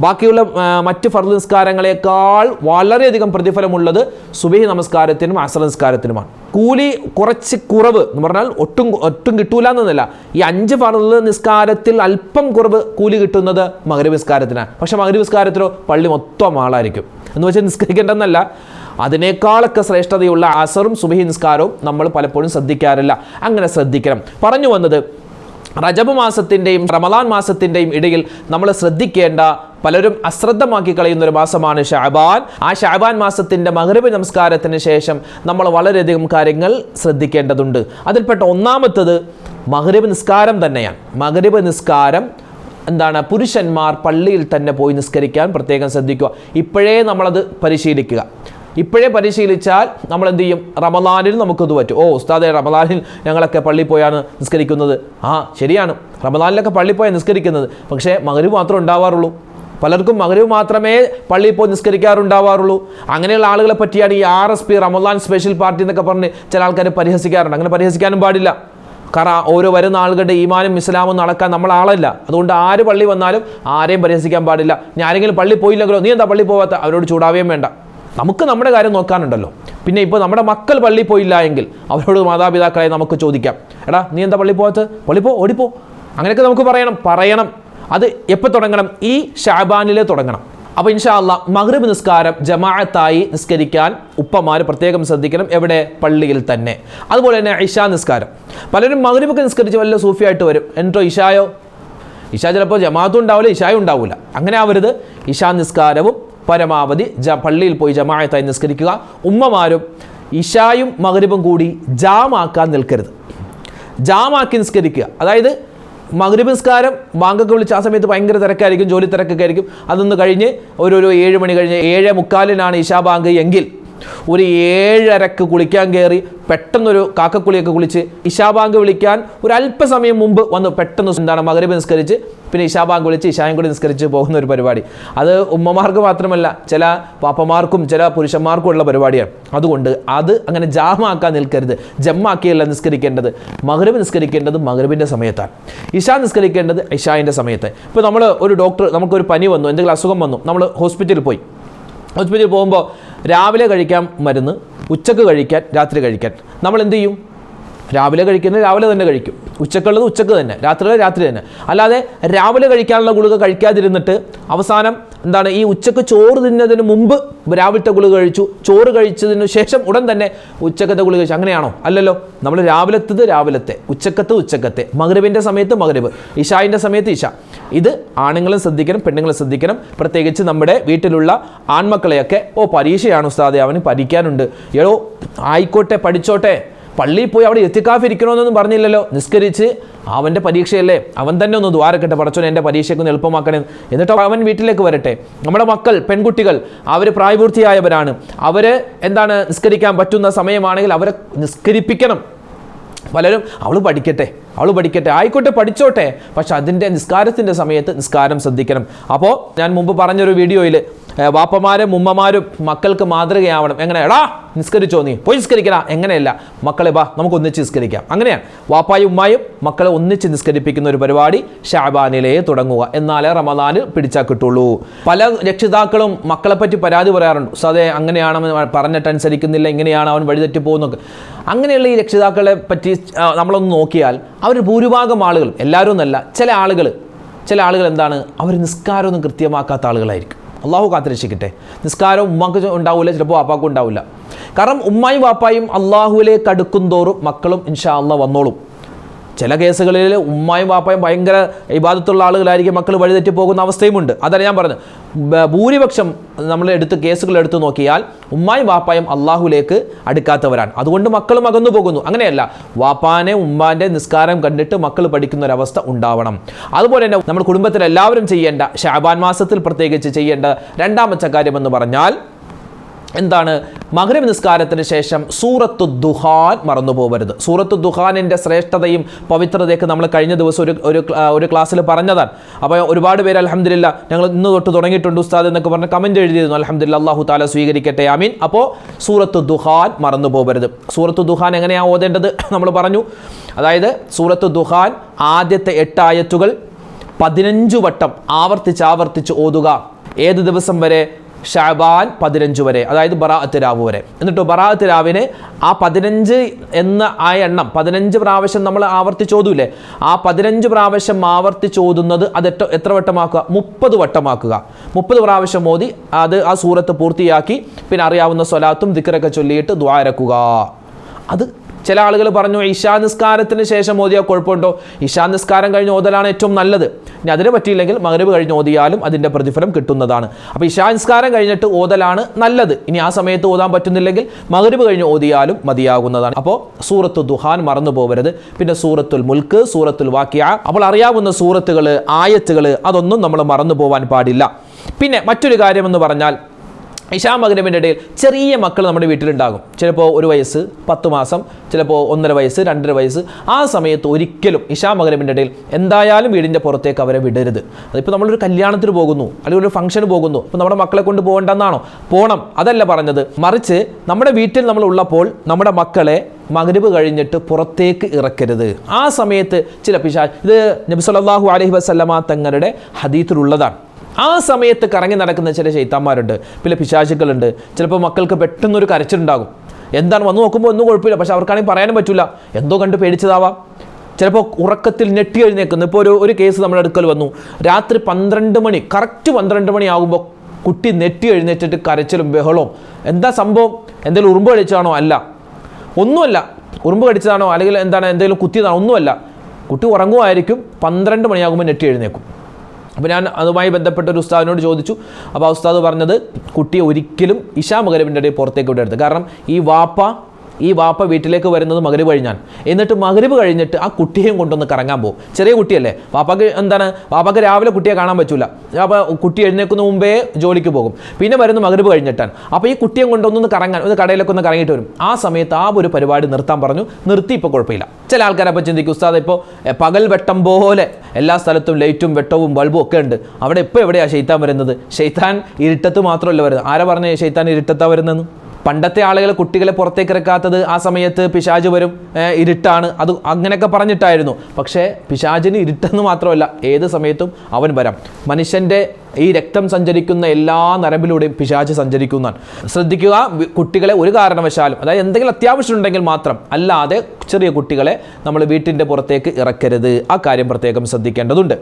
ബാക്കിയുള്ള മറ്റ് ഫർദ് നിസ്കാരങ്ങളെക്കാൾ വളരെയധികം പ്രതിഫലമുള്ളത് സുബ്ഹി നമസ്കാരത്തിനും അസർ നിസ്കാരത്തിനുമാണ്. കൂലി കുറച്ച് കുറവ് എന്ന് പറഞ്ഞാൽ ഒട്ടും കിട്ടൂല എന്നല്ല. ഈ 5 ഫർദ് നിസ്കാരത്തിൽ അല്പം കുറവ് കൂലി കിട്ടുന്നത് മഗ്രിബ് നിസ്കാരത്തിനാണ്. പക്ഷേ മഗ്രിബ് നിസ്കാരത്തിലോ പള്ളി മൊത്തം ആളായിരിക്കും. എന്ന് വെച്ചാൽ നിസ്കരിക്കേണ്ടെന്നല്ല, അതിനേക്കാളൊക്കെ ശ്രേഷ്ഠതയുള്ള അസറും സുബ്ഹി നിസ്കാരവും നമ്മൾ പലപ്പോഴും ശ്രദ്ധിക്കാറില്ല. അങ്ങനെ ശ്രദ്ധിക്കണം. പറഞ്ഞു വന്നത് റജബ് മാസത്തിൻ്റെയും റമദാൻ മാസത്തിൻ്റെയും ഇടയിൽ നമ്മൾ ശ്രദ്ധിക്കേണ്ട, പലരും അശ്രദ്ധമാക്കി കളയുന്ന ഒരു മാസമാണ് ഷഅബാൻ. ആ ഷഅബാൻ മാസത്തിൻ്റെ മഗ്രിബ് നമസ്കാരത്തിന് ശേഷം നമ്മൾ വളരെയധികം കാര്യങ്ങൾ ശ്രദ്ധിക്കേണ്ടതുണ്ട്. അതിൽപ്പെട്ട ഒന്നാമത്തത് മഗ്രിബ് നിസ്കാരം തന്നെയാണ്. മഗ്രിബ് നിസ്കാരം എന്താണ്, പുരുഷന്മാർ പള്ളിയിൽ തന്നെ പോയി നിസ്കരിക്കാൻ പ്രത്യേകം ശ്രദ്ധിക്കുക. ഇപ്പോഴേ നമ്മളത് പരിശീലിക്കുക. ഇപ്പോഴേ പരിശീലിച്ചാൽ നമ്മൾ എന്ത് ചെയ്യും, റമദാനിൽ നമുക്കത് പറ്റും. ഓ ഉസ്താദേ, റമദാനിൽ ഞങ്ങളൊക്കെ പള്ളിയിൽ പോയാണ് നിസ്കരിക്കുന്നത്. ആ ശരിയാണ്, റമദാനിലൊക്കെ പള്ളിയിൽ പോയാണ് നിസ്കരിക്കുന്നത്. പക്ഷേ മഗ്രിബ് മാത്രമേ ഉണ്ടാവാറുള്ളൂ. പലർക്കും മഗ്രിബ് മാത്രമേ പള്ളിയിൽ പോയി നിസ്കരിക്കാറുണ്ടാവാറുള്ളൂ. അങ്ങനെയുള്ള ആളുകളെ പറ്റിയാണ് ഈ RSP റമദാൻ സ്പെഷ്യൽ പാർട്ടി എന്നൊക്കെ പറഞ്ഞ് ചില ആൾക്കാർ പരിഹസിക്കാറുണ്ട്. അങ്ങനെ പരിഹസിക്കാനും പാടില്ല. കാരണം ഓരോ വരുന്ന ആളുകളുടെ ഈമാനും ഇസ്ലാമും നടക്കാൻ നമ്മൾ ആളല്ല. അതുകൊണ്ട് ആര് പള്ളി വന്നാലും ആരെയും പരിഹസിക്കാൻ പാടില്ല. ഇനി ആരെങ്കിലും പള്ളി പോയില്ലെങ്കിലോ നീ എന്താ പള്ളി പോവാത്ത, അവരോട് ചൂടാവുകയും വേണ്ട. നമുക്ക് നമ്മുടെ കാര്യം നോക്കാനുണ്ടല്ലോ. പിന്നെ ഇപ്പോൾ നമ്മുടെ മക്കൾ പള്ളി പോയില്ല എങ്കിൽ അവരോട് മാതാപിതാക്കളെ നമുക്ക് ചോദിക്കാം, എടാ നീ എന്താ പള്ളി പോകാത്ത, പള്ളി പോ, ഓടിപ്പോ. അങ്ങനെയൊക്കെ നമുക്ക് പറയണം. അത് എപ്പോൾ തുടങ്ങണം? ഈ ഷഅബാനിലെ തുടങ്ങണം. അപ്പോൾ ഇൻഷാ അല്ലാഹ് മഗ്രിബ് നിസ്കാരം ജമാഅത്തായി നിസ്കരിക്കാൻ ഉപ്പമാർ പ്രത്യേകം ശ്രദ്ധിക്കണം. എവിടെ? പള്ളിയിൽ തന്നെ. അതുപോലെ തന്നെ ഇശാ നിസ്കാരം. പലരും മഗ്രിബൊക്കെ നിസ്കരിച്ച് വല്ല സൂഫിയായിട്ട് വരും. എന്നിട്ടോ ഇശായോ? ഇശാ ചിലപ്പോൾ ജമാഅത്തും ഉണ്ടാവില്ല, ഇശായും ഉണ്ടാവില്ല. അങ്ങനെ ആവരുത്. ഇശാ നിസ്കാരവും പരമാവധി പള്ളിയിൽ പോയി ജമാഅത്തായി നിസ്കരിക്കുക. ഉമ്മമാരും ഇശായും മഗ്രിബും കൂടി ജാമാക്കാൻ നിൽക്കരുത്. ജാമാക്കി നിസ്കരിക്കുക. അതായത് മഗ്രിബ് നിസ്കാരം ബാങ്കൊക്കെ വിളിച്ച് ആ സമയത്ത് ഭയങ്കര തിരക്കായിരിക്കും, ജോലി തിരക്കൊക്കെ ആയിരിക്കും. അതൊന്ന് കഴിഞ്ഞ് ഒരു 7 മണി കഴിഞ്ഞ് 7:45 ഇശാ ബാങ്ക് എങ്കിൽ ഒരു 7:30 കുളിക്കാൻ കയറി പെട്ടെന്നൊരു കാക്കക്കുളിയൊക്കെ കുളിച്ച് ഇശാ ബാങ്ക് വിളിക്കാൻ ഒരു അല്പസമയം മുമ്പ് വന്ന് പെട്ടെന്ന് മഗ്രിബ് നിസ്കരിച്ച് പിന്നെ ഇശാ ബാങ്ക് വിളിച്ച് ഇശായും കൂടി നിസ്കരിച്ച് പോകുന്ന ഒരു പരിപാടി. അത് ഉമ്മമാർക്ക് മാത്രമല്ല, ചില പാപ്പമാർക്കും ചില പുരുഷന്മാർക്കും ഉള്ള പരിപാടിയാണ്. അതുകൊണ്ട് അത് അങ്ങനെ ജാമാക്കാൻ നിൽക്കരുത്. ജമ്മാക്കിയല്ല നിസ്കരിക്കേണ്ടത്. മഗ്രിബ് നിസ്കരിക്കേണ്ടത് മഗ്രിബിൻ്റെ സമയത്താണ്. ഇശാ നിസ്കരിക്കേണ്ടത് ഇശായിൻ്റെ സമയത്ത്. ഇപ്പോൾ നമ്മൾ ഒരു ഡോക്ടർ, നമുക്കൊരു പനി വന്നു, എന്തെങ്കിലും അസുഖം വന്നു, നമ്മൾ ഹോസ്പിറ്റലിൽ പോകുമ്പോൾ രാവിലെ കഴിക്കാൻ മരുന്ന്, ഉച്ചക്ക് കഴിക്കാൻ, രാത്രി കഴിക്കാൻ. നമ്മൾ എന്ത് ചെയ്യും? രാവിലെ കഴിക്കുന്നത് രാവിലെ തന്നെ കഴിക്കും, ഉച്ചക്കുള്ളത് ഉച്ചക്ക് തന്നെ, രാത്രിയുള്ളത് രാത്രി തന്നെ. അല്ലാതെ രാവിലെ കഴിക്കാനുള്ള ഗുളിക കഴിക്കാതിരുന്നിട്ട് അവസാനം എന്താണ്, ഈ ഉച്ചക്ക് ചോറ് തിന്നതിന് മുമ്പ് രാവിലത്തെ ഗുളിക കഴിച്ചു, ചോറ് കഴിച്ചതിന് ശേഷം ഉടൻ തന്നെ ഉച്ചക്കത്തെ ഗുളിക കഴിച്ചു. അങ്ങനെയാണോ? അല്ലല്ലോ. നമ്മൾ രാവിലത്തത് രാവിലത്തെ, ഉച്ചക്കത്തെ, മഗ്രിബിൻ്റെ സമയത്ത് മഗ്രിബ്, ഇശായിൻ്റെ സമയത്ത് ഇശ. ഇത് ആണുങ്ങളും ശ്രദ്ധിക്കണം, പെണ്ണുങ്ങളും ശ്രദ്ധിക്കണം. പ്രത്യേകിച്ച് നമ്മുടെ വീട്ടിലുള്ള ആൺമക്കളെയൊക്കെ, പരീക്ഷയാണ് ഉസ്താദേ, അവന് പഠിക്കാനുണ്ട്, എടോ ആയിക്കോട്ടെ, പഠിച്ചോട്ടെ, പള്ളിയിൽ പോയി അവിടെ എത്തിക്കാഫിരിക്കണമെന്നൊന്നും പറഞ്ഞില്ലല്ലോ. നിസ്കരിച്ച് അവൻ്റെ പരീക്ഷയല്ലേ, അവൻ തന്നെ ഒന്ന് ദ്വാരക്കട്ടെ, പടച്ചോനെ എൻ്റെ പരീക്ഷയ്ക്ക് ഒന്ന് എളുപ്പമാക്കണേ, എന്നിട്ട് അവൻ വീട്ടിലേക്ക് വരട്ടെ. നമ്മുടെ മക്കൾ, പെൺകുട്ടികൾ, അവർ പ്രായപൂർത്തിയായവരാണ്. അവർ നിസ്കരിക്കാൻ പറ്റുന്ന സമയമാണെങ്കിൽ അവരെ നിസ്കരിപ്പിക്കണം. പലരും അവൾ പഠിക്കട്ടെ, ആയിക്കോട്ടെ, പഠിച്ചോട്ടെ, പക്ഷെ അതിൻ്റെ നിസ്കാരത്തിൻ്റെ സമയത്ത് നിസ്കാരം ശ്രദ്ധിക്കണം. അപ്പോൾ ഞാൻ മുമ്പ് പറഞ്ഞൊരു വീഡിയോയിൽ വാപ്പമാരും ഉമ്മമാരും മക്കൾക്ക് മാതൃകയാവണം. എങ്ങനെ? എടാ നിസ്കരിച്ചോ, നീ പോയി നിസ്കരിക്കണം. എങ്ങനെയല്ല, മക്കളെ വാ നമുക്ക് ഒന്നിച്ച് നിസ്കരിക്കാം. അങ്ങനെയാണ് വാപ്പായും ഉമ്മായും മക്കളെ ഒന്നിച്ച് നിസ്കരിപ്പിക്കുന്ന ഒരു പരിപാടി ഷഅബാനിലേ തുടങ്ങുക. എന്നാലേ റമദാനിൽ പിടിച്ചാൽ കിട്ടുള്ളൂ. പല രക്ഷിതാക്കളും മക്കളെപ്പറ്റി പരാതി പറയാറുണ്ട്, ഉസ്താദേ അങ്ങനെയാണ് പറഞ്ഞിട്ട് അനുസരിക്കുന്നില്ല, ഇങ്ങനെയാണ് അവൻ വഴിതെറ്റി പോകുന്നൊക്കെ. അങ്ങനെയുള്ള ഈ രക്ഷിതാക്കളെ പറ്റി നമ്മളൊന്ന് നോക്കിയാൽ അവർ ഭൂരിഭാഗം ആളുകൾ, എല്ലാവരും എന്നല്ല, ചില ആളുകൾ ചില ആളുകൾ എന്താണ്, അവർ നിസ്കാരമൊന്നും കൃത്യമാക്കാത്ത ആളുകളായിരിക്കും. അള്ളാഹു കാത്തിരക്ഷിക്കട്ടെ. നിസ്കാരം ഉമ്മാക്ക് ഉണ്ടാവില്ല, ചിലപ്പോൾ വാപ്പാക്കും ഉണ്ടാവില്ല. കാരണം ഉമ്മായും വാപ്പായും അള്ളാഹുവിലേക്ക് അടുക്കും തോറും മക്കളും ഇൻഷാ അള്ളാഹ് വന്നോളും. ചില കേസുകളിൽ ഉമ്മായും വാപ്പായും ഭയങ്കര ഇബാദത്തുള്ള ആളുകളായിരിക്കും, മക്കൾ വഴിതെറ്റി പോകുന്ന അവസ്ഥയുമുണ്ട്. അതല്ല ഞാൻ പറഞ്ഞത്. ഭൂരിപക്ഷം നമ്മൾ കേസുകൾ എടുത്തു നോക്കിയാൽ ഉമ്മായും വാപ്പായും അള്ളാഹുലേക്ക് അടുക്കാത്തവരാണ്. അതുകൊണ്ട് മക്കളും അകന്നു പോകുന്നു. അങ്ങനെയല്ല, വാപ്പാനെ ഉമ്മാൻ്റെ നിസ്കാരം കണ്ടിട്ട് മക്കൾ പഠിക്കുന്ന ഒരവസ്ഥ ഉണ്ടാവണം. അതുപോലെ തന്നെ നമ്മൾ കുടുംബത്തിൽ എല്ലാവരും ചെയ്യേണ്ട, ശഅബാൻ മാസത്തിൽ പ്രത്യേകിച്ച് ചെയ്യേണ്ട രണ്ടാമത്തെ കാര്യമെന്ന് പറഞ്ഞാൽ എന്താണ്, മഗ്രിബ് നിസ്കാരത്തിന് ശേഷം സൂറത്തു ദുഹാൻ മറന്നു പോകരുത്. സൂറത്തു ദുഹാനിൻ്റെ ശ്രേഷ്ഠതയും പവിത്രതയൊക്കെ നമ്മൾ കഴിഞ്ഞ ദിവസം ഒരു ക്ലാസ്സിൽ പറഞ്ഞതാണ്. അപ്പോൾ ഒരുപാട് പേര് അൽഹംദുലില്ലാ ഞങ്ങൾ ഇന്ന് തൊട്ട് തുടങ്ങിയിട്ടുണ്ട് ഉസ്താദ് എന്നൊക്കെ പറഞ്ഞ് കമൻറ്റ് എഴുതിയിരുന്നു. അൽഹംദുലില്ലാ, അല്ലാഹു തആല സ്വീകരിക്കട്ടെ, ആമീൻ. അപ്പോൾ സൂറത്തു ദുഹാൻ മറന്നു പോകരുത്. സൂറത്തു ദുഹാൻ എങ്ങനെയാണ് ഓതേണ്ടത് നമ്മൾ പറഞ്ഞു. സൂറത്തു ദുഹാൻ ആദ്യത്തെ 8 ആയത്തുകൾ 15 വട്ടം ആവർത്തിച്ച് ഓതുക. ഏത് ദിവസം വരെ? ഷഅബാൻ 15 വരെ, ബറാഅത്ത് രാവ് വരെ. എന്നിട്ട് ബറാഅത്ത് രാവിനെ ആ 15 എന്ന ആ എണ്ണം 15 പ്രാവശ്യം നമ്മൾ ആവർത്തിച്ചോതൂല്ലേ, ആ 15 പ്രാവശ്യം ആവർത്തിച്ചോതുന്നത് അത് എത്ര വട്ടമാക്കുക? 30 വട്ടമാക്കുക. 30 പ്രാവശ്യം ഓതി അത് ആ സൂറത്ത് പൂർത്തിയാക്കി പിന്നെ അറിയാവുന്ന സ്വലാത്തും ദിക്റൊക്കെ ചൊല്ലിയിട്ട് ദുആ ഇറക്കുക. അത് ചില ആളുകൾ പറഞ്ഞു ഇശാ നിസ്കാരത്തിന് ശേഷം ഓതിയാൽ കുഴപ്പമുണ്ടോ? ഇശാ നിസ്കാരം കഴിഞ്ഞ് ഓതലാണ് ഏറ്റവും നല്ലത്. ഇനി അതിന് പറ്റിയില്ലെങ്കിൽ മഗ്രിബ് കഴിഞ്ഞ് ഓതിയാലും അതിൻ്റെ പ്രതിഫലം കിട്ടുന്നതാണ്. അപ്പോൾ ഇശാ നിസ്കാരം കഴിഞ്ഞിട്ട് ഓതലാണ് നല്ലത്. ഇനി ആ സമയത്ത് ഓതാൻ പറ്റുന്നില്ലെങ്കിൽ മഗ്രിബ് കഴിഞ്ഞ് ഓതിയാലും മതിയാകുന്നതാണ്. അപ്പോൾ സൂറത്തു ദുഹാൻ മറന്നു പോകരുത്. പിന്നെ സൂറത്തുൽ മുൽക്ക്, സൂറത്തുൽ വാഖിയ, അപ്പോൾ അറിയാവുന്ന സൂറത്തുകൾ, ആയത്തുകൾ, അതൊന്നും നമ്മൾ മറന്നു പോകാൻ പാടില്ല. പിന്നെ മറ്റൊരു കാര്യമെന്ന് പറഞ്ഞാൽ ഇശാ മഗ്രിബിൻ്റെ ഇടയിൽ ചെറിയ മക്കൾ നമ്മുടെ വീട്ടിലുണ്ടാകും. ചിലപ്പോൾ 1 വയസ്സ്, 10 മാസം, ചിലപ്പോൾ 1.5 വയസ്സ്, 2.5 വയസ്സ്. ആ സമയത്ത് ഒരിക്കലും ഇശാ മഗ്രിബിൻ്റെ ഇടയിൽ എന്തായാലും വീടിൻ്റെ പുറത്തേക്ക് അവരെ വിടരുത്. അതിപ്പോൾ നമ്മളൊരു കല്യാണത്തിന് പോകുന്നു അല്ലെങ്കിൽ ഒരു ഫംഗ്ഷന് പോകുന്നു, അപ്പോൾ നമ്മുടെ മക്കളെ കൊണ്ട് പോകണ്ടെന്നാണോ? പോകണം, അതല്ല പറഞ്ഞത്. മറിച്ച് നമ്മുടെ വീട്ടിൽ നമ്മൾ ഉള്ളപ്പോൾ നമ്മുടെ മക്കളെ മഗ്രിബ് കഴിഞ്ഞിട്ട് പുറത്തേക്ക് ഇറക്കരുത്. ആ സമയത്ത് ചില പിശാച്, ഇത് നബി സല്ലല്ലാഹു അലൈഹി വസല്ലമ തങ്ങളുടെ ഹദീസിലുള്ളതാണ്. ആ സമയത്ത് കറങ്ങി നടക്കുന്ന ചില ശൈത്താന്മാരുണ്ട്, പിന്നെ പിശാചുക്കളുണ്ട്. ചിലപ്പോൾ മക്കൾക്ക് പെട്ടെന്നൊരു കരച്ചിലുണ്ടാകും. എന്താണ് വന്നു നോക്കുമ്പോൾ ഒന്നും കുഴപ്പമില്ല, പക്ഷെ അവർക്കാണെങ്കിൽ പറയാനും പറ്റില്ല, എന്തോ കണ്ട് പേടിച്ചതാവാം. ചിലപ്പോൾ ഉറക്കത്തിൽ ഞെട്ടി എഴുന്നേക്കുന്നു. ഇപ്പോൾ ഒരു കേസ് നമ്മുടെ അടുക്കൽ വന്നു. രാത്രി 12 മണി, കറക്റ്റ് 12 മണി ആകുമ്പോൾ കുട്ടി നെറ്റി എഴുന്നേറ്റിട്ട് കരച്ചിലും ബഹളവും. എന്താ സംഭവം? എന്തെങ്കിലും ഉറുമ്പ് കടിച്ചാണോ? അല്ല, ഒന്നുമല്ല. ഉറുമ്പ് കടിച്ചതാണോ അല്ലെങ്കിൽ എന്തെങ്കിലും കുത്തിയതാണോ? ഒന്നുമല്ല. കുട്ടി ഉറങ്ങുമായിരിക്കും, 12 മണിയാകുമ്പോൾ നെറ്റി എഴുന്നേക്കും. അപ്പോൾ ഞാൻ അതുമായി ബന്ധപ്പെട്ട ഒരു ഉസ്താദിനോട് ചോദിച്ചു. അപ്പോൾ ആ ഉസ്താദ് പറഞ്ഞത് കുട്ടിയെ ഒരിക്കലും ഇശാ മഗ്രിബിൻ്റെ ഇടയിൽ പുറത്തേക്ക് വിടരുത്. കാരണം ഈ വാപ്പ വീട്ടിലേക്ക് വരുന്നത് മഗ്രിബ് കഴിഞ്ഞാൽ, എന്നിട്ട് മഗ്രിബ് കഴിഞ്ഞിട്ട് ആ കുട്ടിയെയും കൊണ്ടൊന്ന് കറങ്ങാൻ പോകും. ചെറിയ കുട്ടിയല്ലേ, വാപ്പാക്ക് രാവിലെ കുട്ടിയെ കാണാൻ പറ്റില്ല. അപ്പോൾ കുട്ടി എഴുന്നേക്കുന്ന മുമ്പേ ജോലിക്ക് പോകും, പിന്നെ വരുന്ന മഗ്രിബ് കഴിഞ്ഞിട്ടാണ്. അപ്പോൾ ഈ കുട്ടിയെ കൊണ്ടൊന്ന് കറങ്ങാൻ, ഒരു കടയിലൊക്കെ ഒന്ന് കറങ്ങിയിട്ട് വരും. ആ സമയത്ത് ആ ഒരു പരിപാടി നിർത്താൻ പറഞ്ഞു. നിർത്തി, ഇപ്പോൾ കുഴപ്പമില്ല. ചില ആൾക്കാരപ്പോൾ ചിന്തിക്കും, ഉസ്താദ് ഇപ്പോൾ പകൽ വെട്ടം പോലെ എല്ലാ സ്ഥലത്തും ലൈറ്റും വെട്ടവും ബൾബും ഒക്കെ ഉണ്ട്, അവിടെ ഇപ്പോൾ എവിടെയാണ് ശൈത്താൻ വരുന്നത്? ശൈത്താൻ ഇരുട്ടത്ത് മാത്രമല്ല വരുന്നത്. ആരാ പറഞ്ഞേ ശൈത്താൻ ഇരുട്ടത്താണ് വരുന്നതെന്ന്? പണ്ടത്തെ ആളുകൾ കുട്ടികളെ പുറത്തേക്ക് ഇറക്കാത്തത് ആ സമയത്ത് പിശാച് വരും, ഇരുട്ടാണ്, അത് അങ്ങനെയൊക്കെ പറഞ്ഞിട്ടായിരുന്നു. പക്ഷേ പിശാചിന് ഇരുട്ടെന്ന് മാത്രമല്ല, ഏത് സമയത്തും അവൻ വരാം. മനുഷ്യൻ്റെ ഈ രക്തം സഞ്ചരിക്കുന്ന എല്ലാ നരമ്പിലൂടെയും പിശാച് സഞ്ചരിക്കുന്നതാണ്. ശ്രദ്ധിക്കുക, കുട്ടികളെ ഒരു കാരണവശാലും, എന്തെങ്കിലും അത്യാവശ്യം ഉണ്ടെങ്കിൽ മാത്രം, അല്ലാതെ ചെറിയ കുട്ടികളെ നമ്മൾ വീട്ടിൻ്റെ പുറത്തേക്ക് ഇറക്കരുത്. ആ കാര്യം പ്രത്യേകം ശ്രദ്ധിക്കേണ്ടതുണ്ട്.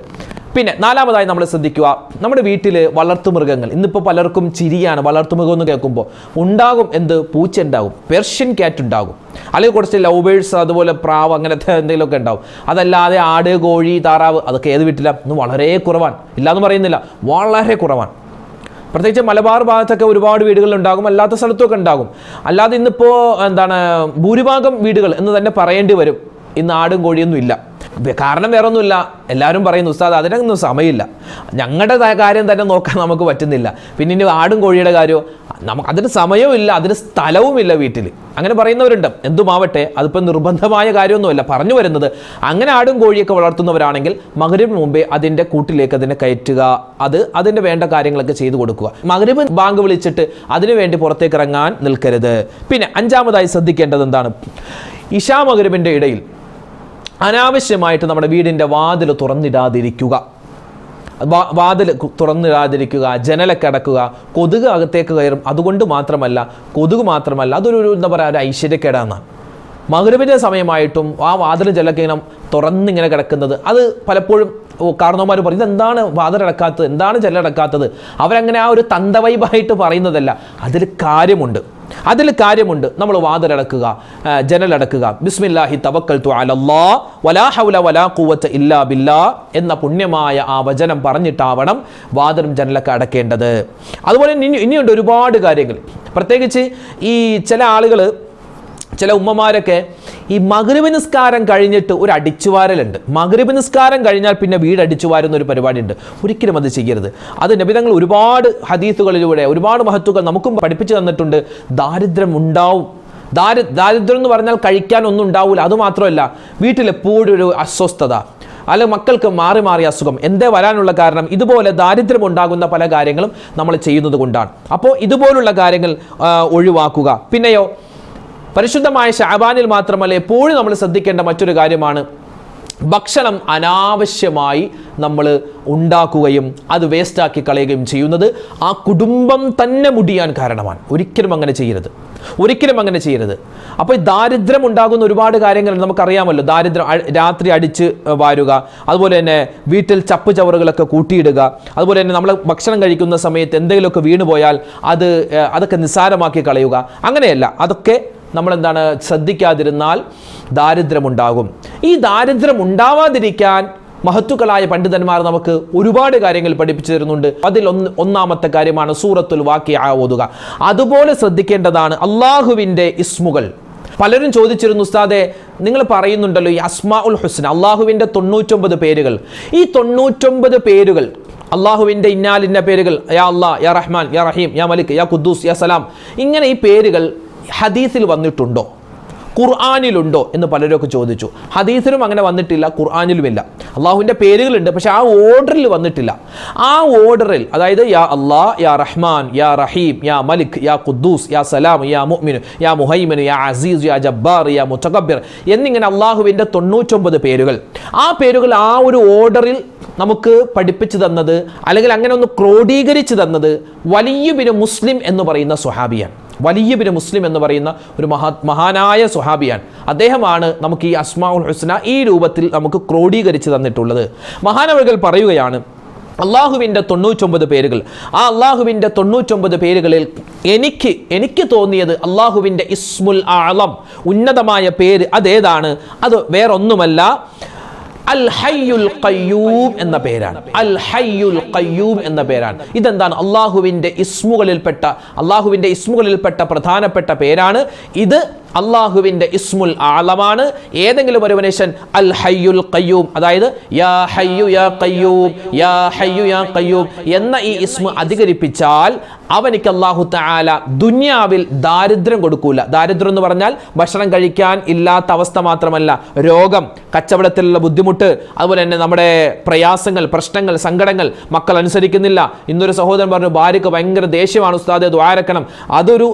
പിന്നെ 4-മതായി നമ്മൾ ശ്രദ്ധിക്കുക, നമ്മുടെ വീട്ടിൽ വളർത്തുമൃഗങ്ങൾ, ഇന്നിപ്പോൾ പലർക്കും ചിരിയാണ് വളർത്തുമൃഗം എന്ന് കേൾക്കുമ്പോൾ. ഉണ്ടാകും പൂച്ച ഉണ്ടാകും, പെർഷ്യൻ ക്യാറ്റ് ഉണ്ടാകും, അല്ലെങ്കിൽ കുറച്ച് ലവ് ബേഴ്സ്, അതുപോലെ പ്രാവ്, അങ്ങനത്തെ എന്തെങ്കിലുമൊക്കെ ഉണ്ടാവും. അതല്ലാതെ ആട്, കോഴി, താറാവ്, അതൊക്കെ ഏത് വീട്ടിലാണ്? ഇന്ന് വളരെ കുറവാണ്. ഇല്ലയെന്ന് പറയുന്നില്ല, വളരെ കുറവാണ്. പ്രത്യേകിച്ച് മലബാർ ഭാഗത്തൊക്കെ ഒരുപാട് വീടുകളുണ്ടാകും, അല്ലാത്ത സ്ഥലത്തൊക്കെ ഉണ്ടാകും. അല്ലാതെ ഇന്നിപ്പോൾ ഭൂരിഭാഗം വീടുകൾ എന്ന് തന്നെ പറയേണ്ടി വരും, ഇന്ന് ആടും കോഴിയൊന്നും ഇല്ല. കാരണം വേറെ ഒന്നുമില്ല, എല്ലാവരും പറയുന്നു ഉസ്താദ് അതിനൊന്നും സമയമില്ല, ഞങ്ങളുടെ കാര്യം തന്നെ നോക്കാൻ നമുക്ക് പറ്റുന്നില്ല, പിന്നെ ഇനി ആടും കോഴിയുടെ കാര്യമോ, അതിന് സമയവും, അതിന് സ്ഥലവുമില്ല വീട്ടിൽ. അങ്ങനെ പറയുന്നവരുണ്ട്. എന്തുമാവട്ടെ, അതിപ്പോൾ നിർബന്ധമായ കാര്യമൊന്നുമല്ല. പറഞ്ഞു വരുന്നത്, അങ്ങനെ ആടും കോഴിയൊക്കെ വളർത്തുന്നവരാണെങ്കിൽ മഗ്രിബിന് മുമ്പേ അതിൻ്റെ കൂട്ടിലേക്ക് അതിനെ കയറ്റുക, അതിൻ്റെ വേണ്ട കാര്യങ്ങളൊക്കെ ചെയ്തു കൊടുക്കുക. മഗ്രിബ് ബാങ്ക് വിളിച്ചിട്ട് അതിനു വേണ്ടി പുറത്തേക്ക് ഇറങ്ങാൻ നിൽക്കരുത്. പിന്നെ 5-മതായി ശ്രദ്ധിക്കേണ്ടത് എന്താണ്? ഇശാ മഗ്രിബിൻ്റെ ഇടയിൽ അനാവശ്യമായിട്ട് നമ്മുടെ വീടിൻ്റെ വാതിൽ തുറന്നിടാതിരിക്കുക. ജനലൊക്കെ അടക്കുക. കൊതുക് അകത്തേക്ക് കയറും. അതുകൊണ്ട് മാത്രമല്ല, അതൊരു എന്താ പറയുക, ഒരു ഐശ്വര്യക്കേടാണ്. മഗ്രിബിൻ്റെ സമയമായിട്ടും ആ വാതിൽ ജനലൊക്കെ ഇങ്ങനെ തുറന്നിങ്ങനെ കിടക്കുന്നത്. അത് പലപ്പോഴും കാരണവന്മാർ പറയും ഇതെന്താണ് വാതിലടക്കാത്തത്, എന്താണ് ജനലടക്കാത്തത്. അവരങ്ങനെ ആ ഒരു തന്തവൈബായിട്ട് പറയുന്നതല്ല, അതിൽ കാര്യമുണ്ട്. നമ്മൾ വാതിലടക്കുക, ജനലടക്കുക, ബിസ്മില്ലാഹി തവക്കൽതു അലല്ലാഹ് വലാ ഹൗല വലാ ഖുവത ഇല്ലാ ബില്ലാഹ് എന്ന പുണ്യമായ ആ വചനം പറഞ്ഞിട്ടാവണം വാതിലും ജനലൊക്കെ അടക്കേണ്ടത്. അതുപോലെ ഇനിയുണ്ട് ഒരുപാട് കാര്യങ്ങൾ. പ്രത്യേകിച്ച് ഈ ചില ഉമ്മമാരൊക്കെ ഈ മഗ്‌രിബ് നിസ്കാരം കഴിഞ്ഞിട്ട് ഒരു അടിച്ചുവാരലുണ്ട്. മഗ്‌രിബ് നിസ്കാരം കഴിഞ്ഞാൽ പിന്നെ വീട് അടിച്ചുവാരുന്ന ഒരു പരിപാടിയുണ്ട്. ഒരിക്കലും അത് ചെയ്യരുത്. അത് നബി തങ്ങൾ ഒരുപാട് ഹദീസുകളിലൂടെ ഒരുപാട് മഹത്തുക്കൾ നമുക്കും പഠിപ്പിച്ചു തന്നിട്ടുണ്ട്. ദാരിദ്ര്യം ഉണ്ടാവും. ദാരിദ്ര്യം എന്ന് പറഞ്ഞാൽ കഴിക്കാൻ ഒന്നും ഉണ്ടാവില്ല. അതുമാത്രമല്ല, വീട്ടിലെപ്പോഴും ഒരു അസ്വസ്ഥത, അല്ലെങ്കിൽ മക്കൾക്ക് മാറി മാറി അസുഖം. എന്തേ വരാനുള്ള കാരണം? ഇതുപോലെ ദാരിദ്ര്യം ഉണ്ടാകുന്ന പല കാര്യങ്ങളും നമ്മൾ ചെയ്യുന്നത് കൊണ്ടാണ്. അപ്പോൾ ഇതുപോലുള്ള കാര്യങ്ങൾ ഒഴിവാക്കുക. പിന്നെയോ, പരിശുദ്ധമായ ശഅബാനിൽ മാത്രമല്ല, എപ്പോഴും നമ്മൾ ശ്രദ്ധിക്കേണ്ട മറ്റൊരു കാര്യമാണ് ഭക്ഷണം അനാവശ്യമായി നമ്മൾ ഉണ്ടാക്കുകയും അത് വേസ്റ്റാക്കി കളയുകയും ചെയ്യുന്നത് ആ കുടുംബം തന്നെ മുടിയാൻ കാരണമാണ്. ഒരിക്കലും അങ്ങനെ ചെയ്യരുത്. അപ്പോൾ ഈ ദാരിദ്ര്യം ഉണ്ടാകുന്ന ഒരുപാട് കാര്യങ്ങൾ നമുക്കറിയാമല്ലോ. ദാരിദ്ര്യം, രാത്രി അടിച്ച് വാരുക, അതുപോലെ തന്നെ വീട്ടിൽ ചപ്പ് ചവറുകളൊക്കെ കൂട്ടിയിടുക, അതുപോലെ തന്നെ നമ്മൾ ഭക്ഷണം കഴിക്കുന്ന സമയത്ത് എന്തെങ്കിലുമൊക്കെ വീണുപോയാൽ അതൊക്കെ നിസ്സാരമാക്കി കളയുക. അങ്ങനെയല്ല, അതൊക്കെ നമ്മളെന്താണ് ശ്രദ്ധിക്കാതിരുന്നാൽ ദാരിദ്ര്യമുണ്ടാകും. ഈ ദാരിദ്ര്യം ഉണ്ടാവാതിരിക്കാൻ മഹത്തുക്കളായ പണ്ഡിതന്മാർ നമുക്ക് ഒരുപാട് കാര്യങ്ങൾ പഠിപ്പിച്ചു തരുന്നുണ്ട്. അതിൽ ഒന്നാമത്തെ കാര്യമാണ് സൂറത്തുൽ വാഖിഅ ഓതുക. അതുപോലെ ശ്രദ്ധിക്കേണ്ടതാണ് അള്ളാഹുവിൻ്റെ ഇസ്മുകൾ. പലരും ചോദിച്ചിരുന്നു, ഉസ്താദെ നിങ്ങൾ പറയുന്നുണ്ടല്ലോ ഈ അസ്മാഉൽ ഹുസ്ന, അള്ളാഹുവിൻ്റെ 99 പേരുകൾ. ഈ 99 പേരുകൾ അള്ളാഹുവിൻ്റെ ഇന്ന പേരുകൾ, യാ അല്ലാഹ്, യാ റഹ്മാൻ, യാ റഹീം, യാ മലിക്, യാ ഖുദ്ദൂസ്, യാ സലാം, ഇങ്ങനെ ഈ പേരുകൾ ഹദീസിൽ വന്നിട്ടുണ്ടോ, ഖുർആനിലുണ്ടോ എന്ന് പലരൊക്കെ ചോദിച്ചു. ഹദീസിലും അങ്ങനെ വന്നിട്ടില്ല, ഖുർആനിലുമില്ല. അള്ളാഹുവിൻ്റെ പേരുകളുണ്ട്, പക്ഷെ ആ ഓർഡറിൽ വന്നിട്ടില്ല. ആ ഓർഡറിൽ, അതായത് യാ അല്ലാഹ്, യാ റഹ്മാൻ, യാ റഹീം, യാ മലിക്, യാ ഖുദ്ദൂസ്, യാ സലാം, യാ മുഅ്മിൻ, യാ മുഹൈമിൻ, യാ അസീസ്, യാ ജബ്ബാർ, യാ മുതകബ്ബിർ എന്നിങ്ങനെ അള്ളാഹുവിൻ്റെ 99 പേരുകൾ. ആ പേരുകൾ ആ ഒരു ഓർഡറിൽ നമുക്ക് പഠിപ്പിച്ചു തന്നത്, അല്ലെങ്കിൽ അങ്ങനെ ഒന്ന് ക്രോഡീകരിച്ചു തന്നത് വലിയ ബിൻ മുസ്ലിം എന്ന് പറയുന്ന സ്വഹാബിയാണ്. ഒരു മഹാനായ സ്വഹാബിയാണ്. അദ്ദേഹമാണ് നമുക്ക് ഈ അസ്മാഉൽ ഹുസ്ന ഈ രൂപത്തിൽ നമുക്ക് ക്രോഡീകരിച്ച് തന്നിട്ടുള്ളത്. മഹാനവറുകൾ പറയുകയാണ്, അള്ളാഹുവിൻ്റെ 99 പേരുകൾ. ആ അള്ളാഹുവിൻ്റെ 99 പേരുകളിൽ എനിക്ക് തോന്നിയത് അള്ളാഹുവിൻ്റെ ഇസ്മുൽ അഅ്ളം, ഉന്നതമായ പേര് അതേതാണ്? അത് വേറൊന്നുമല്ല, അൽ ഹയ്യുൽ ഖയ്യൂം എന്ന പേരാണ്. ഇതെന്താണ്? അള്ളാഹുവിൻ്റെ ഇസ്മുകളിൽപ്പെട്ട പ്രധാനപ്പെട്ട പേരാണ് ഇത്. അള്ളാഹുവിൻ്റെ ഇസ്മുൽ ആലമാണ്. ഏതെങ്കിലും ഒരു മനുഷ്യൻ അൽ ഹയ്യുൽ ഖയ്യൂം, അതായത് യാ ഹയ്യു യാ ഖയ്യൂം, യാ ഹയ്യു യാ ഖയ്യൂം എന്ന ഈ ഇസ്മ അധികരിപ്പിച്ചാൽ അവനിക്ക് അല്ലാഹു തആല ദുനിയാവിൽ ദാരിദ്ര്യം കൊടുക്കൂല. ദാരിദ്ര്യം എന്ന് പറഞ്ഞാൽ ഭക്ഷണം കഴിക്കാൻ ഇല്ലാത്ത അവസ്ഥ മാത്രമല്ല, രോഗം, കച്ചവടത്തിലുള്ള ബുദ്ധിമുട്ട്, അതുപോലെ തന്നെ നമ്മുടെ പ്രയാസങ്ങൾ, പ്രശ്നങ്ങൾ, സങ്കടങ്ങൾ, മക്കൾ അനുസരിക്കുന്നില്ല. ഇന്നൊരു സഹോദരൻ പറഞ്ഞു, ഭാര്യക്ക് ഭയങ്കര ദേഷ്യമാണ് ഉസ്താദെ, ദുആ ഇറക്കണം. അതൊരു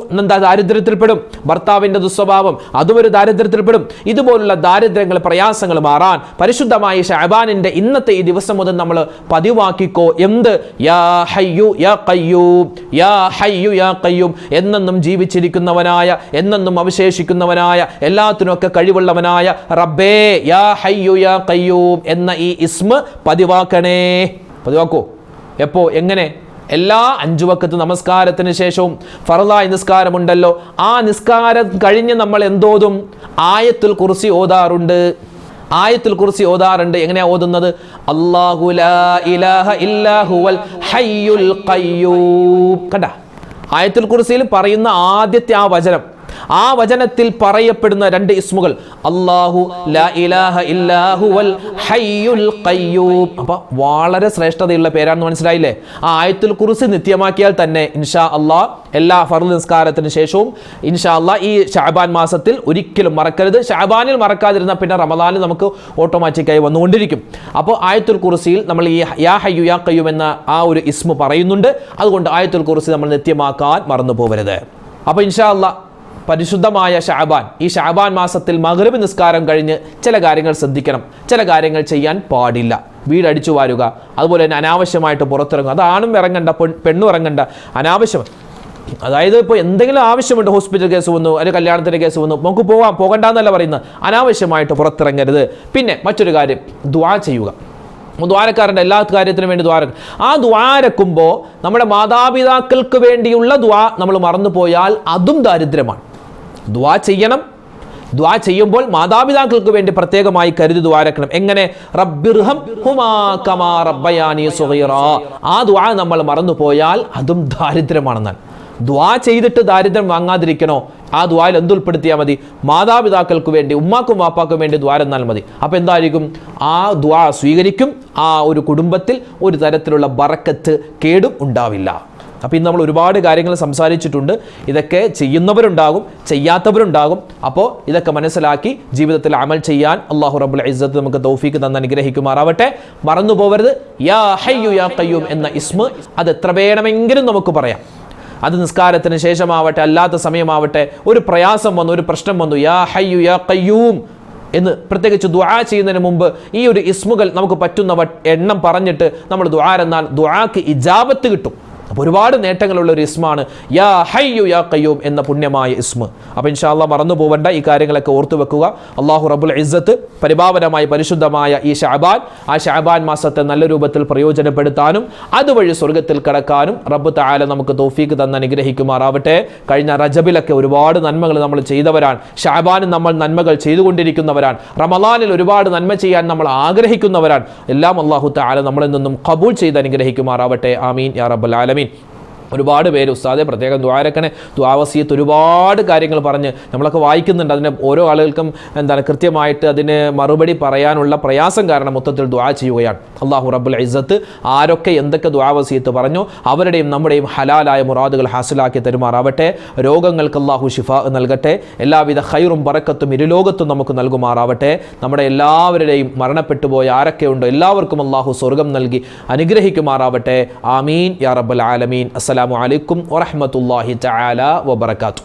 ദാരിദ്ര്യത്തിൽപ്പെടും. ഭർത്താവിൻ്റെ ദുസ്വഭാവം, അതും ഒരു ദാരിദ്ര്യത്തിൽപ്പെടും. ഇതുപോലുള്ള ദാരിദ്ര്യങ്ങൾ, പ്രയാസങ്ങൾ മാറാൻ പരിശുദ്ധമായ ശഅബാനിന്റെ ഇന്നത്തെ ഈ ദിവസം മുതൽ നമ്മൾ പതിവാക്കിക്കോ. എന്ത്? യാ ഹയ്യു യാ ഖയ്യൂം, യാ ഹയ്യു യാ ഖയ്യൂം, എന്നെന്നും ജീവിച്ചിരിക്കുന്നവനായ, എന്നെന്നും അവശേഷിക്കുന്നവനായ, എല്ലാത്തിനൊക്കെ കഴിവുള്ളവനായ റബ്ബേ യാ ഹയ്യു യാ ഖയ്യൂം എന്ന ഈ ഇസ്മ പതിവാക്കോ. എപ്പോ? എങ്ങനെ? എല്ലാ 5 വഖത്ത് നമസ്കാരത്തിന് ശേഷവും ഫർളായ നിസ്കാരമുണ്ടല്ലോ, ആ നിസ്കാരം കഴിഞ്ഞ് നമ്മൾ എന്തോതും? ആയത്തുൽ കുർസി ഓതാറുണ്ട്. എങ്ങനെയാ ഓതുന്നത്? അല്ലാഹു ലാ ഇലാഹ ഇല്ലാ ഹുവൽ ഹയ്യുൽ ഖയ്യൂം. കണ്ട, ആയത്തുൽ കുർസിയിൽ പറയുന്ന ആദ്യത്തെ ആ വചനത്തിൽ പറയപ്പെടുന്ന 2 ഇസ്മുകൾ അല്ലാഹു ലാ ഇലാഹ ഇല്ലാ ഹുവൽ ഹയ്യുൽ ഖയ്യൂം. അപ്പോൾ വളരെ ശ്രേഷ്ഠതയുള്ള പേരാണെന്ന് മനസ്സിലായില്ലേ? ആ ആയത്തുൽ കുർസി നിത്യമാക്കിയാൽ തന്നെ ഇൻഷാ അല്ലാഹ് എല്ലാ ഫർള് നിസ്കാരത്തിന് ശേഷവും ഇൻഷാ അല്ലാഹ് ഈ ശഅബാൻ മാസത്തിൽ ഒരിക്കലും മറക്കരുത്. ശഅബാനിൽ മറക്കാതിരുന്നാൽ പിന്നെ റമദാനിൽ നമുക്ക് ഓട്ടോമാറ്റിക്കായി വന്നുകൊണ്ടിരിക്കും. അപ്പോൾ ആയത്തുൽ കുർസിയിൽ നമ്മൾ ഈ യാ ഹയ്യു യാ ഖയ്യൂം എന്ന ആ ഒരു ഇസ്മു പറയുന്നുണ്ട്. അതുകൊണ്ട് ആയത്തുൽ കുർസി നമ്മൾ നിത്യമാക്കാൻ മറന്നു പോകരുത്. അപ്പോൾ ഇൻഷാ അല്ലാഹ് പരിശുദ്ധമായ ശഅബാൻ, ഈ ശഅബാൻ മാസത്തിൽ മഗ്‌രിബ് നിസ്കാരം കഴിഞ്ഞ് ചില കാര്യങ്ങൾ ശ്രദ്ധിക്കണം, ചില കാര്യങ്ങൾ ചെയ്യാൻ പാടില്ല. വീടടിച്ചു വാരുക, അതുപോലെ തന്നെ അനാവശ്യമായിട്ട് പുറത്തിറങ്ങുക. അത് ആണും ഇറങ്ങണ്ട, പെണ്ണും ഇറങ്ങണ്ട. അതായത് ഇപ്പോൾ എന്തെങ്കിലും ആവശ്യമുണ്ട്, ഹോസ്പിറ്റൽ കേസ് വന്നു, അല്ലെങ്കിൽ കല്യാണത്തിൻ്റെ കേസ് വന്നു, നമുക്ക് പോകണ്ടെന്നല്ല പറയുന്നത്, അനാവശ്യമായിട്ട് പുറത്തിറങ്ങരുത്. പിന്നെ മറ്റൊരു കാര്യം, ദുആ ചെയ്യുക. ദ്വാരക്കാരൻ്റെ എല്ലാ കാര്യത്തിനും വേണ്ടി ആ ദ്വാരക്കുമ്പോൾ നമ്മുടെ മാതാപിതാക്കൾക്ക് വേണ്ടിയുള്ള ദുആ നമ്മൾ മറന്നുപോയാൽ അതും ദാരിദ്ര്യമാണ്. ദുആ ചെയ്യണം. ദുആ ചെയ്യുമ്പോൾ മാതാപിതാക്കൾക്ക് വേണ്ടി പ്രത്യേകമായി കരുതി ദ്വാരക്കണം. എങ്ങനെ? റബ്ബിർഹംഹുമാ കമാ റബ്ബയാനി സഗീറാ. ആ ദുആ നമ്മൾ മറന്നുപോയാൽ അതും ദാരിദ്ര്യമാണെന്നാൽ. ദുആ ചെയ്തിട്ട് ദാരിദ്ര്യം വാങ്ങാതിരിക്കണോ? ആ ദുആയിൽ എന്തുൾപ്പെടുത്തിയാൽ മതി? മാതാപിതാക്കൾക്ക് വേണ്ടി, ഉമ്മാക്കും വാപ്പാക്കും വേണ്ടി ദ്വാരെന്നാൽ മതി. അപ്പോൾ എന്തായിരിക്കും? ആ ദുആ സ്വീകരിക്കും. ആ ഒരു കുടുംബത്തിൽ ഒരു തരത്തിലുള്ള ബറക്കത്ത്, കേടും ഉണ്ടാവില്ല. അപ്പോൾ ഇന്ന് നമ്മൾ ഒരുപാട് കാര്യങ്ങൾ സംസാരിച്ചിട്ടുണ്ട്. ഇതൊക്കെ ചെയ്യുന്നവരുണ്ടാകും, ചെയ്യാത്തവരുണ്ടാകും. അപ്പോൾ ഇതൊക്കെ മനസ്സിലാക്കി ജീവിതത്തിൽ അമൽ ചെയ്യാൻ അല്ലാഹു റബ്ബുൽ ഇസ്സത്ത് നമുക്ക് തൗഫീക്ക് തന്ന് അനുഗ്രഹിക്കുമാറാവട്ടെ. മറന്നു പോകരുത്, യാ ഹയ്യു യാ ഖയ്യൂം എന്ന ഇസ്മ അത് എത്ര വേണമെങ്കിലും നമുക്ക് പറയാം. അത് നിസ്കാരത്തിന് ശേഷമാവട്ടെ, അല്ലാത്ത സമയമാവട്ടെ, ഒരു പ്രയാസം വന്നു, ഒരു പ്രശ്നം വന്നു, യാ ഹയ്യു യാ ഖയ്യൂം എന്ന് പ്രത്യേകിച്ച് ദുആ ചെയ്യുന്നതിന് മുമ്പ് ഈ ഒരു ഇസ്മുകൾ നമുക്ക് പറ്റുന്ന എണ്ണം പറഞ്ഞിട്ട് നമ്മൾ ദുആ എന്നാൽ ദുആക്ക് ഇജാബത്ത് കിട്ടും. അപ്പോൾ ഒരുപാട് നേട്ടങ്ങളുള്ള ഒരു ഇസ്മാണ് യാ ഹയ്യു യാ ഖയ്യൂം എന്ന പുണ്യമായ ഇസ്മ. അപ്പോൾ ഇൻഷാ അല്ലാഹ് മറന്നു പോകണ്ട, ഈ കാര്യങ്ങളൊക്കെ ഓർത്തു വെക്കുക. അല്ലാഹു റബ്ബുൽ ഇസ്സത്ത് പരിപാവനമായ പരിശുദ്ധമായ ഈ ശഅബാൻ, ആ ശഅബാൻ മാസത്തെ നല്ല രൂപത്തിൽ പ്രയോജനപ്പെടുത്താനും അതുവഴി സ്വർഗ്ഗത്തിൽ കടക്കാനും റബ്ബ് തആല നമുക്ക് തൗഫീക്ക് തന്ന് അനുഗ്രഹിക്കുമാറാവട്ടെ. കഴിഞ്ഞ റജബിലൊക്കെ ഒരുപാട് നന്മകൾ നമ്മൾ ചെയ്തവരാണ്. ശഅബാനിൽ നമ്മൾ നന്മകൾ ചെയ്തുകൊണ്ടിരിക്കുന്നവരാണ്. റമളാനിൽ ഒരുപാട് നന്മ ചെയ്യാൻ നമ്മൾ ആഗ്രഹിക്കുന്നവരാണ്. എല്ലാം അല്ലാഹു തആല നമ്മളിൽ നിന്നും ഖബൂൽ ചെയ്ത് അനുഗ്രഹിക്കുമാറാവട്ടെ. ആമീൻ യാ റബ്ബൽ ആലമീൻ. ഒരുപാട് പേര് ഉസ്താദെ പ്രത്യേകം ദ്വാരക്കണേ, ദുആവസിയത്ത് ഒരുപാട് കാര്യങ്ങൾ പറഞ്ഞ് നമ്മളൊക്കെ വായിക്കുന്നുണ്ട്. അതിന് ഓരോ ആളുകൾക്കും കൃത്യമായിട്ട് അതിന് മറുപടി പറയാനുള്ള പ്രയാസം കാരണം മൊത്തത്തിൽ ദുആ ചെയ്യുകയാണ്. അല്ലാഹു റബ്ബുൽ ഇസ്സത്ത് ആരൊക്കെ എന്തൊക്കെ ദുആവസിയത്ത് പറഞ്ഞോ അവരുടെയും നമ്മുടെയും ഹലാലായ മുറാദുകൾ ഹാസിലാക്കി തരുമാറാവട്ടെ. രോഗങ്ങൾക്ക് അല്ലാഹു ശിഫാ നൽകട്ടെ. എല്ലാവിധ ഖൈറും ബറക്കത്തും ഇരുലോകത്തും നമുക്ക് നൽകുമാറാവട്ടെ. നമ്മുടെ എല്ലാവരുടെയും മരണപ്പെട്ടു പോയ ആരൊക്കെ ഉണ്ടോ എല്ലാവർക്കും അല്ലാഹു സ്വർഗ്ഗം നൽകി അനുഗ്രഹിക്കുമാറാവട്ടെ. ആമീൻ യാ റബ്ബൽ ആലമീൻ. അസ്സലാമു അലൈക്കും വറഹ്മത്തുള്ളാഹി തആല വബറകാതുഹു.